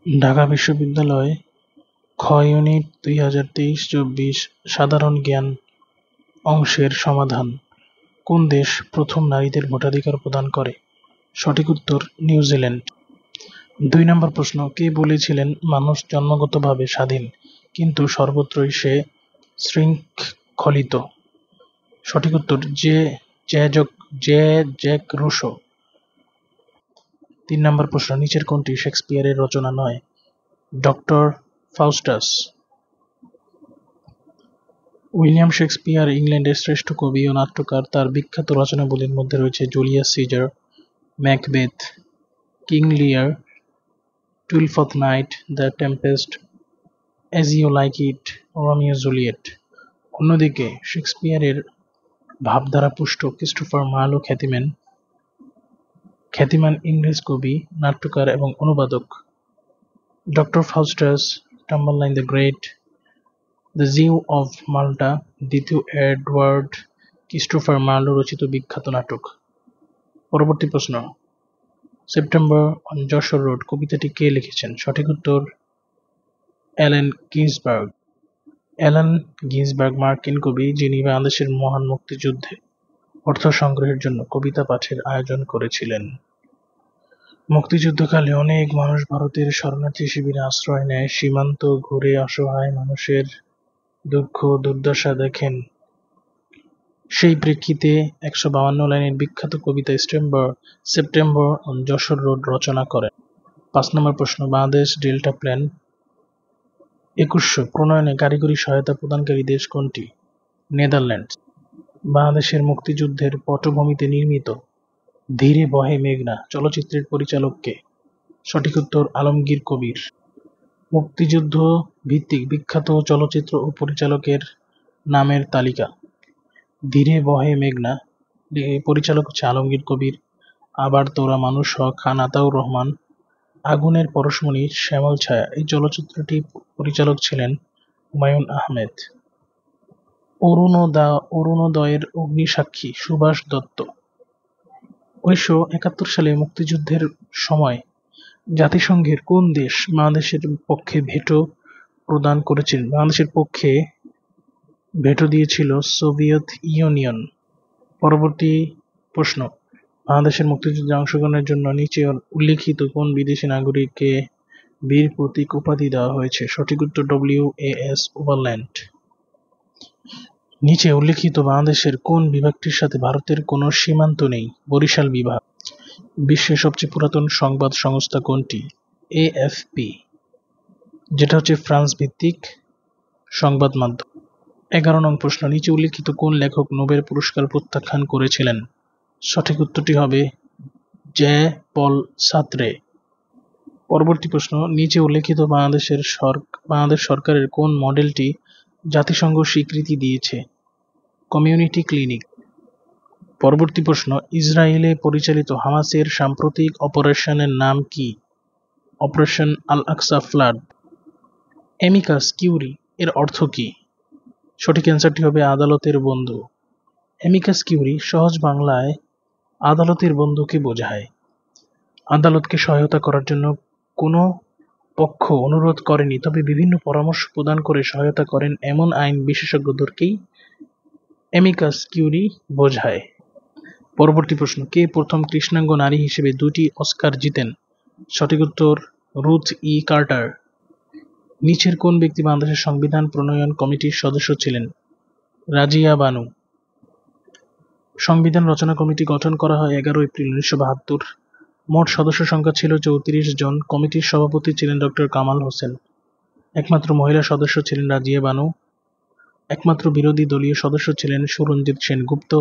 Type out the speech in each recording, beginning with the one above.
ঢাকা বিশ্ববিদ্যালয় খ ইউনিট 2023-24 সাধারণ জ্ঞান অংশের সমাধান। কোন দেশ প্রথম নারীদের ভোটাধিকার প্রদান করে? সঠিক উত্তর নিউজিল্যান্ড। 2 নম্বর প্রশ্ন, কে বলেছিলেন মানুষ জন্মগতভাবে স্বাধীন কিন্তু সর্বত্রই সে শৃঙ্খলিত? সঠিক উত্তর জ্যাক রুসো। 3 নম্বর প্রশ্ন, নিচের কোনটি শেক্সপিয়ারের রচনা নয়? ডক্টর ফাউস্টাস। উইলিয়াম শেক্সপিয়ার ইংল্যান্ডের শ্রেষ্ঠ কবি ও নাট্যকার। তার বিখ্যাত রচনাবলীর মধ্যে রয়েছে Julius Caesar, Macbeth, King Lear, Twelfth Night, the Tempest, As You Like It, Romeo Juliet. অন্যদিকে শেক্সপিয়ারের ভাবধারা পুষ্ট ক্রিস্টোফার মার্লো খ্যাতিমান ইংরেজ কবি, নাট্যকার এবং অনুবাদক। Doctor Faustus, Tamburlaine the Great, the Jew of Malta, দ্বিতীয় এডওয়ার্ড ক্রিস্টোফার মার্লো রচিত বিখ্যাত নাটক। পরবর্তী প্রশ্ন, সেপ্টেম্বর অন যশোর রোড কবিতাটি কে লিখেছেন? সঠিক উত্তর অ্যালেন গিন্সবার্গ। অ্যালান গিন্সবার্গ মার্কিন কবি, যিনি বাংলাদেশের মহান মুক্তিযুদ্ধে অর্থ সংগ্রহের জন্য কবিতা পাঠের আয়োজন করেছিলেন। মুক্তিযুদ্ধকালে অনেক মানুষ ভারতের শরণার্থী শিবিরে আশ্রয় নেয়। সীমান্ত ঘুরে অসহায় মানুষের দুঃখ দুর্দশা দেখেন। সেই প্রেক্ষিতে 152 লাইনের বিখ্যাত কবিতা সেপ্টেম্বর অন যশোর রোড রচনা করেন। 5 নম্বর প্রশ্ন, বাংলাদেশ ডেল্টা প্ল্যান 2100 প্রণয়নে কারিগরি সহায়তা প্রদানকারী দেশ কোনটি? নেদারল্যান্ডস। বাংলাদেশের মুক্তিযুদ্ধের পটভূমিতে নির্মিত ধীরে বহে মেঘনা চলচ্চিত্রের পরিচালক কে? সঠিক উত্তর আলমগীর কবির। মুক্তিযুদ্ধ ভিত্তিক বিখ্যাত চলচ্চিত্র ও পরিচালকের নামের তালিকা। ধীরে বহে মেঘনা পরিচালক হচ্ছে আলমগীর কবির। আবার তোরা মানুষ হ খান আতাউর রহমান। আগুনের পরশমণি শ্যামল ছায়া এই চলচ্চিত্রটি পরিচালক ছিলেন হুমায়ূন আহমেদ। অরুণোদয়ের অগ্নিসাক্ষী সুভাষ দত্ত। 1971 সালে মুক্তিযুদ্ধের সময় জাতিসংঘের কোন দেশ বাংলাদেশের পক্ষে ভেটো দিয়েছিল? Soviet union. পরবর্তী প্রশ্ন, বাংলাদেশের মুক্তিযুদ্ধে অংশগ্রহণের জন্য নিচে উল্লিখিত কোন বিদেশি নাগরিককে বীর প্রতীক উপাধি দেওয়া হয়েছে? সঠিক উত্তর WAS ওভারল্যান্ড। নিচে উল্লিখিত বাংলাদেশের কোন বিভাগটির সাথে ভারতের কোনো সীমান্ত নেই? বরিশাল বিভাগ। বিশ্বের সবচেয়ে পুরাতন সংবাদ সংস্থা কোনটি? AFP, যেটা হচ্ছে ফ্রান্স ভিত্তিক সংবাদ মাধ্যম। 11 নং প্রশ্ন, নিচে উল্লিখিত কোন লেখক নোবেল পুরস্কার প্রত্যাখ্যান করেছিলেন? সঠিক উত্তরটি হবে পল সার্ত্রে। পরবর্তী প্রশ্ন, নিচে উল্লিখিত বাংলাদেশ সরকারের কোন মডেলটি জাতিসংঘ স্বীকৃতি দিয়েছে? Community clinic. পরবর্তী প্রশ্ন, ইসরায়েলে পরিচালিত হামাসের সাম্প্রতিক অপারেশনের নাম কি? অপারেশন আল আকসা ফ্লাড। অ্যামিকাস কিউরি এর অর্থ কি? সঠিক অ্যান্সারটি হবে আদালতের বন্ধু। অ্যামিকাস কিউরি সহজ বাংলায় আদালতের বন্ধুকে বোঝায়। আদালতকে সহায়তা করার জন্য কোনো পক্ষ অনুরোধ করেনি, তবে বিভিন্ন পরামর্শ প্রদান করে সহায়তা করেন এমন আইন বিশেষজ্ঞদেরকেই অ্যামিকাস কিউরি বোঝায়। পরবর্তী প্রশ্ন, কে প্রথম কৃষ্ণাঙ্গ নারী হিসেবে 2টি অস্কার জিতেন? সঠিক উত্তর রুথ ই কার্টার। নিচের কোন ব্যক্তি বাংলাদেশের সংবিধান প্রণয়ন কমিটির সদস্য ছিলেন? রাজিয়া বানু। সংবিধান রচনা কমিটি গঠন করা হয় 11 এপ্রিল 1972। মোট সদস্য সংখ্যা ছিল 34 জন। কমিটির সভাপতি ছিলেন ডক্টর কামাল হোসেন। একমাত্র মহিলা সদস্য ছিলেন রাজিয়া বানু। একমাত্র বিরোধী দলীয় সদস্য ছিলেন সুরঞ্জিত সেনগুপ্ত।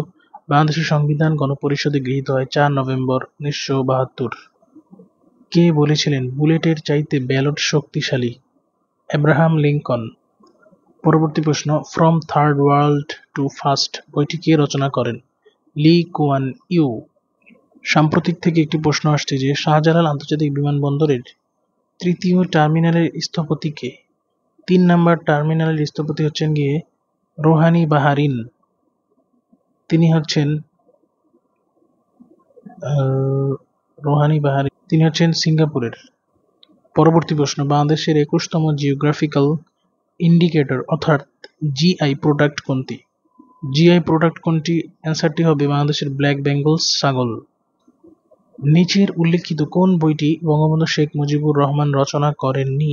বাংলাদেশের সংবিধান গণপরিষদে গৃহীত হয় 4 নভেম্বর 1972। কে বলেছিলেন বুলেটের চাইতে ব্যালট শক্তিশালী? Abraham Lincoln. পরবর্তী প্রশ্ন, from third world to first বইটি কে রচনা করেন? Lee Kuan Yew. সাম্প্রতিক থেকে একটি প্রশ্ন আসছে যে শাহজালাল আন্তর্জাতিক বিমানবন্দরের 3য় টার্মিনালের স্থপতি কে? 3 নম্বর টার্মিনালের স্থপতি হচ্ছেন গিয়ে রোহানি বাহারিন। তিনি হচ্ছেন সিঙ্গাপুরের। পরবর্তী প্রশ্ন, বাংলাদেশের 21তম জিওগ্রাফিক্যাল ইন্ডিকেটর অর্থাৎ জিআই প্রোডাক্ট কোনটি? জিআই প্রোডাক্ট কোনটি? অ্যান্সারটি হবে বাংলাদেশের ব্ল্যাক বেঙ্গল ছাগল। নিচের উল্লেখিত কোন বইটি বঙ্গবন্ধু শেখ মুজিবুর রহমান রচনা করেননি?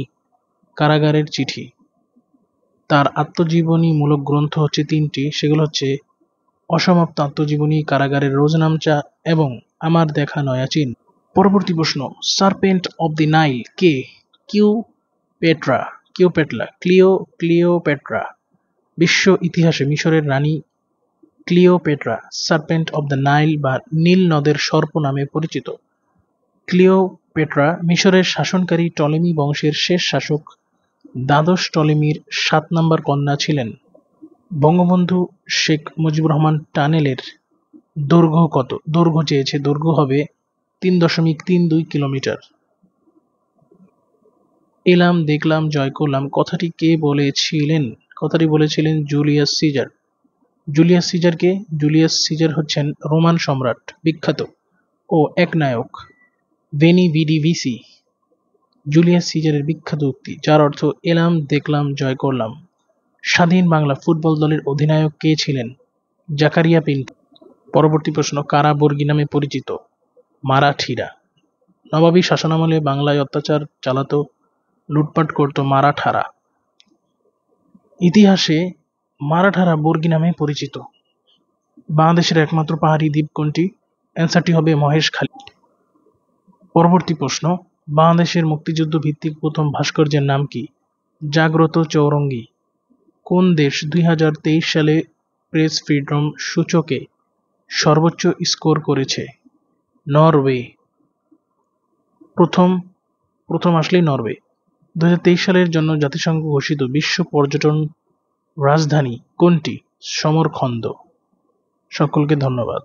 কারাগারের চিঠি। তার আত্মজীবনীমূলক গ্রন্থ হচ্ছে তিনটি, সেগুলো হচ্ছে অসমাপ্ত আত্মজীবনী, কারাগারের রোজনামচা এবং আমার দেখা নয়া চীন। পরবর্তী প্রশ্ন, সার্পেন্ট অব দি নাইল কে? ক্লিওপেট্রা। বিশ্ব ইতিহাসে মিশরের রানী Cleopatra serpent of the Nile বা নীল নদের সর্প নামে পরিচিত। ক্লিওপেট্রা মিশরের শাসনকারী টলেমি বংশের শেষ শাসক দ্বাদশ টলেমির 7 নম্বর কন্যা ছিলেন। বঙ্গবন্ধু শেখ মুজিবুর রহমান টানেলের দৈর্ঘ্য কত? দৈর্ঘ্য চেয়েছে, দৈর্ঘ্য হবে 3.32 কিলোমিটার। এলাম দেখলাম জয় করলাম কথাটি কে বলেছিলেন? কথাটি বলেছিলেন জুলিয়াস সিজার। জুলিয়াস সিজার কে? জুলিয়াস সিজার হচ্ছেন রোমান সম্রাট, বিখ্যাত ও একনায়ক ভেনি ভিডি ভিসি। জুলিয়াস সিজারের বিখ্যাত উক্তি, যার অর্থ এলাম দেখলাম জয় করলাম। স্বাধীন বাংলা ফুটবল দলের অধিনায়ক কে ছিলেন? জাকারিয়া পিন্টু। পরবর্তী প্রশ্ন, কারা বর্গী নামে পরিচিত? মারাঠিরা। নবাবী শাসনামলে বাংলায় অত্যাচার চালাতো, লুটপাট করত মারাঠারা। ইতিহাসে মারাঠারা বর্গী নামে পরিচিত। বাংলাদেশের একমাত্র পাহাড়ি দ্বীপ কোনটি? অ্যান্সারটি হবে মহেশখালী। পরবর্তী প্রশ্ন, বাংলাদেশের মুক্তিযুদ্ধ ভিত্তিক প্রথম ভাস্কর্যের নাম কি? জাগ্রত চৌরঙ্গী। কোন দেশ 2023 সালে প্রেস ফ্রিডম সূচকে সর্বোচ্চ স্কোর করেছে? নরওয়ে। প্রথম আসলেই নরওয়ে। 2023 সালের জন্য জাতিসংঘ ঘোষিত বিশ্ব পর্যটন রাজধানী কোনটি? সমরখন্দ। সকলকে ধন্যবাদ।